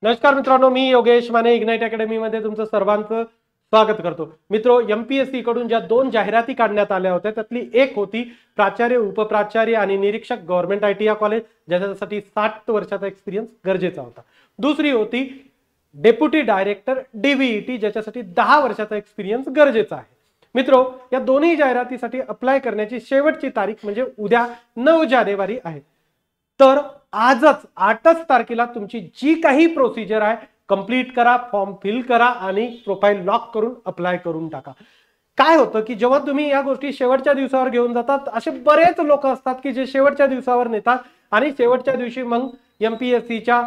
नमस्कार मित्रांनो, मी Yogesh Mane ignite academy मध्ये तुमचं सर्वांचं स्वागत करतो. मित्रो, एमपीएससी कडून ज्या 2 जाहिराती काढण्यात आल्या होत्या त्यातली एक होती प्राचार्य, उपप्राचार्य आणि निरीक्षक गव्हर्नमेंट आयटीआय कॉलेज, ज्याच्यासाठी 60 वर्षाचा एक्सपिरियन्स गरजेचा होता. दुसरी होती डेप्युटी डायरेक्टर डीव्हीईटी, ज्याच्यासाठी 10 वर्षाचा एक्सपिरियन्स गरजेचा आहे. मित्रो, या दोन्ही जाहिरातीसाठी अप्लाय करण्याची शेवटची तारीख म्हणजे उद्या 9 जानेवारी आहे. तर आजच 8च तारखेला तुमची जी काही प्रोसिजर आहे कंप्लीट करा, फॉर्म फिल करा आणि प्रोफाईल लॉक करून अप्लाय करून टाका. काय होतं की जेव्हा तुम्ही या गोष्टी शेवटच्या दिवसावर घेऊन जातात, असे बरेच लोक असतात की जे शेवटच्या दिवसावर नेतात आणि शेवटच्या दिवशी मग एमपीएससीच्या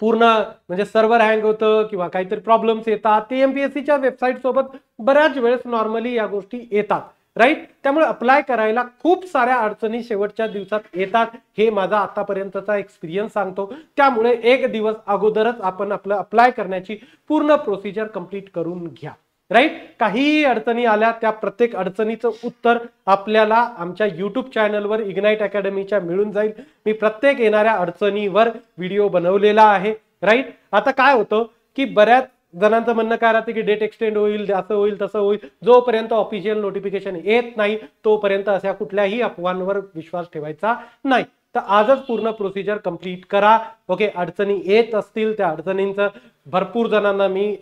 पूर्ण म्हणजे सर्व्हर हँग होतं किंवा काहीतरी प्रॉब्लेम्स येतात. ते एमपीएससीच्या वेबसाईट सोबत बऱ्याच वेळेस नॉर्मली या गोष्टी येतात, राईट. त्यामुळे अप्लाय करायला खूप साऱ्या अडचणी शेवटच्या दिवसात येतात. हे माझा आतापर्यंतचा एक्सपिरियन्स सांगतो. त्यामुळे एक दिवस अगोदरच आपण आपलं अप्लाय करण्याची पूर्ण प्रोसिजर कंप्लीट करून घ्या, राईट. काही अडचणी आल्या त्या प्रत्येक अडचणीचं उत्तर आपल्याला आमच्या युट्यूब चॅनलवर इग्नाइट अकॅडमीच्या मिळून जाईल. मी प्रत्येक येणाऱ्या अडचणीवर व्हिडिओ बनवलेला आहे, राईट. आता काय होतं की बऱ्याच जणांचं म्हणणं काय राहते की डेट एक्सटेंड होईल, असं होईल तसं होईल. जोपर्यंत ऑफिशियल नोटिफिकेशन येत नाही तोपर्यंत अशा कुठल्याही अफवांवर विश्वास ठेवायचा नाही. तर आजच पूर्ण प्रोसिजर कंप्लीट करा. ओके, अडचणी येत असतील त्या अडचणींचं भरपूर जणांना मी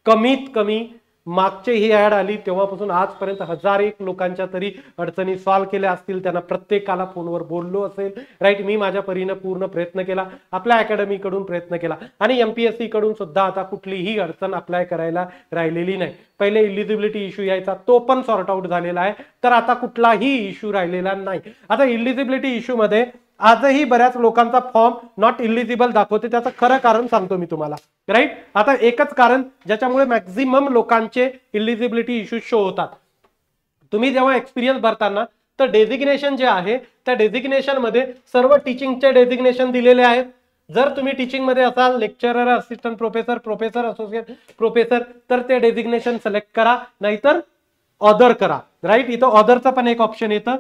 कमीत कमी मागचे ही ऍड आली तेव्हापासून आजपर्यंत 1001 लोकांच्या तरी अडचणी सॉल्व्ह केल्या असतील. त्यांना प्रत्येकाला फोनवर बोललो असेल, राईट. मी माझ्या परीने पूर्ण प्रयत्न केला, आपल्या अकॅडमी कडून प्रयत्न केला आणि एमपीएससी कडून सुद्धा आता कुठलीही अडचण अप्लाय करायला राहिलेली नाही. पहिले इलिजिबिलिटी इश्यू यायचा, तो पण सॉर्ट आउट झालेला आहे. तर आता कुठलाही इश्यू राहिलेला नाही. आता इलिजिबिलिटी इश्यू मध्ये आजही बऱ्याच लोकांचा फॉर्म नॉट इलिजिबल दाखवते. त्याचं खरं कारण सांगतो मी तुम्हाला, राईट. आता एकच कारण ज्याच्यामुळे मॅक्झिमम लोकांचे इलिजिबिलिटी इश्यू शो होतात. तुम्ही जेव्हा एक्सपिरियन्स भरताना तर डेझिग्नेशन जे आहे त्या डेझिग्नेशन मध्ये सर्व टीचिंगचे डेझिग्नेशन दिलेले आहेत. जर तुम्ही टीचिंग मध्ये असाल, lecturer, assistant professor, professor, associate professor, तर ते डेझिग्नेशन सिलेक्ट करा, नाहीतर ऑदर करा, राईट. इथं ऑदरचं पण एक ऑप्शन येतं.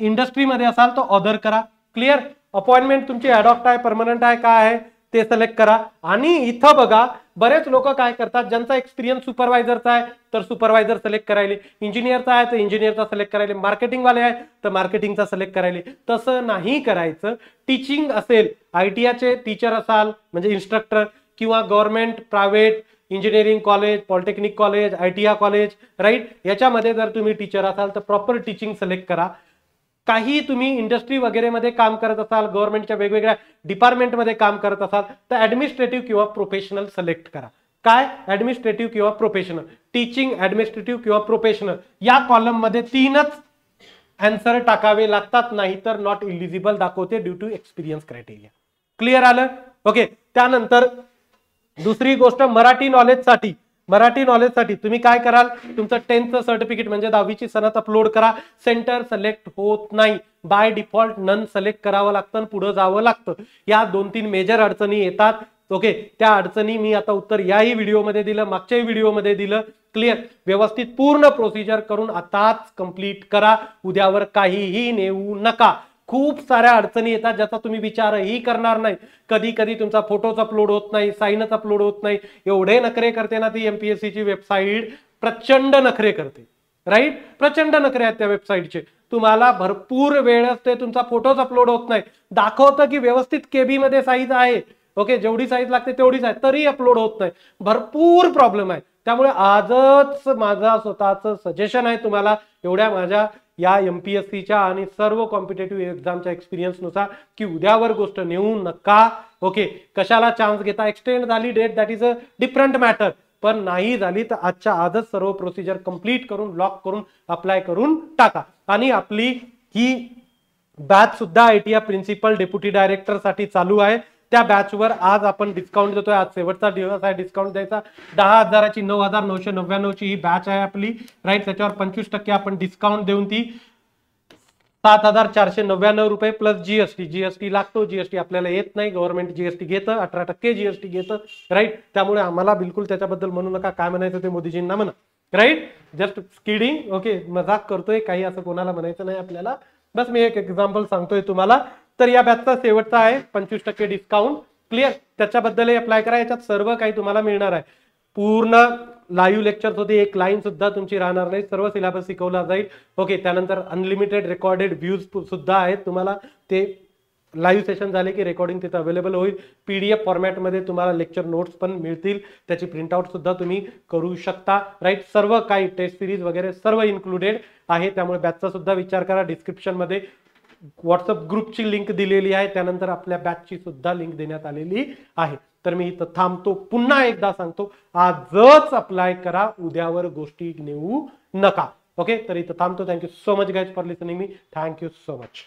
इंडस्ट्रीमध्ये असाल तर ऑदर करा. क्लिअर. अपॉइंटमेंट तुमची ॲडॉप्ट आहे, परमनंट आहे, काय आहे ते सिलेक्ट करा. आणि इथं बघा बरेच लोक काय करतात, ज्यांचा एक्सपिरियन्स सुपरवायझरचा आहे तर सुपरवायझर सिलेक्ट करायले, इंजिनियरचा आहे तर इंजिनियरचा सिलेक्ट करायले, मार्केटिंग वाले आहे तर मार्केटिंगचा सिलेक्ट करायले. तसं नाही करायचं. टीचिंग असेल, आयटीआयचे टीचर असाल म्हणजे इन्स्ट्रक्टर किंवा government, private, engineering college, polytechnic college, ITI college, right. याच्यामध्ये जर तुम्ही टीचर असाल तर प्रॉपर टीचिंग सिलेक्ट करा. काही तुम्ही इंडस्ट्री वगैरे मध्ये काम करत असाल, गव्हर्नमेंटच्या वेगवेगळ्या डिपार्टमेंटमध्ये काम करत असाल तर ऍडमिनिस्ट्रेटिव्ह किंवा प्रोफेशनल सिलेक्ट करा. काय? ऍडमिनिस्ट्रेटिव्ह किंवा प्रोफेशनल. टीचिंग, ऍडमिनिस्ट्रेटिव्ह किंवा प्रोफेशनल या कॉलम मध्ये 3च आन्सर टाकावे लागतात, नाही तर नॉट इलिजिबल दाखवते due to experience criteria. Clear आलं? ओके. त्यानंतर दुसरी गोष्ट, मराठी नॉलेजसाठी तुम्ही काय कराल, तुमचं 10th सर्टिफिकेट म्हणजे 10वीची सनद अपलोड करा. सेंटर सिलेक्ट होत नाही, बाय डिफॉल्ट नन सिलेक्ट करावं लागतं, पुढे जावं लागतं. या 2-3 मेजर अडचणी येतात. ओके, त्या अडचणी मी आता उत्तर याही व्हिडिओमध्ये दिलं, मागच्याही व्हिडिओमध्ये दिलं. क्लिअर. व्यवस्थित पूर्ण प्रोसिजर करून आताच कंप्लीट करा. उद्यावर काहीही नेऊ नका. खूप साऱ्या अडचणी येतात ज्याचा तुम्ही विचारही करणार नाही. कधी कधी तुमचा फोटोच अपलोड होत नाही, साईनच अपलोड होत नाही. एवढे नखरे करते ना ती एमपीएससीची वेबसाईट, प्रचंड नखरे करते, राईट. प्रचंड नखरे आहेत त्या वेबसाईटचे. तुम्हाला भरपूर वेळ असते, तुमचा फोटोच अपलोड होत नाही. दाखवतं की व्यवस्थित केबी मध्ये साईज आहे, ओके, जेवढी साईज लागते तेवढीच आहे, तरी अपलोड होत नाही. भरपूर प्रॉब्लेम आहे. त्यामुळे आजच माझा स्वतःचं सजेशन आहे तुम्हाला, एवढ्या माझ्या या एमपीएससीच्या आणि सर्व कॉम्पिटेटिव्ह एक्झामच्या एक्सपिरियन्स नुसार, की उद्यावर गोष्ट नेऊ नका. ओके, कशाला चान्स घेता. एक्सटेंड झाली डेट, that is a different matter, पण नाही झाली तर आजच्या आजच सर्व प्रोसिजर कंप्लीट करून लॉक करून अप्लाय करून टाका. आणि आपली ही बॅच सुद्धा आयटीआय प्रिन्सिपल डेप्युटी डायरेक्टर साठी चालू आहे. त्या बॅचवर आज आपण डिस्काउंट देतोय. आज शेवटचा दिवस आहे डिस्काउंट द्यायचा. 10,000ची 9,999ची ही बॅच आहे आपली, राईट. त्याच्यावर 25% आपण डिस्काउंट देऊन ती 7,499 रुपये प्लस जीएसटी. जीएसटी लागतो, जीएसटी आपल्याला येत नाही, गव्हर्नमेंट जीएसटी घेतं, 18% जीएसटी घेतं, राईट. त्यामुळे आम्हाला बिलकुल त्याच्याबद्दल म्हणू नका. काय म्हणायचं ते मोदीजींना म्हणा, राईट. Just kidding. ओके, मजाक करतोय, काही असं कोणाला म्हणायचं नाही आपल्याला. बस मी एक एक्झाम्पल सांगतोय तुम्हाला. तर या बॅचचा शेवटचा आहे 25% डिस्काउंट. क्लिअर, त्याच्याबद्दल अप्लाय करा. याच्यात सर्व काही तुम्हाला मिळणार आहे. पूर्ण लाईव्ह लेक्चर होते, एक लाईन सुद्धा तुमची राहणार नाही, सर्व सिलेबस शिकवला जाईल. ओके, त्यानंतर अनलिमिटेड रेकॉर्डेड व्ह्यूज सुद्धा आहेत तुम्हाला. ते लाईव्ह सेशन झाले की रेकॉर्डिंग तिथे अवेलेबल होईल. PDF फॉर्मॅटमध्ये तुम्हाला लेक्चर नोट्स पण मिळतील, त्याची प्रिंटआउट सुद्धा तुम्ही करू शकता. राईट, सर्व काही टेस्ट सिरीज वगैरे सर्व इन्क्लुडेड आहे. त्यामुळे बॅचचा सुद्धा विचार करा. डिस्क्रिप्शन मध्ये व्हॉट्सअप ग्रुपची लिंक दिलेली आहे, त्यानंतर आपल्या बॅचची सुद्धा लिंक देण्यात आलेली आहे. तर मी इथं थांबतो. पुन्हा एकदा सांगतो, आजच अप्लाय करा, उद्यावर गोष्टी नेऊ नका. ओके, तर इथं थांबतो. Thank you so much guys for listening me. Thank you so much.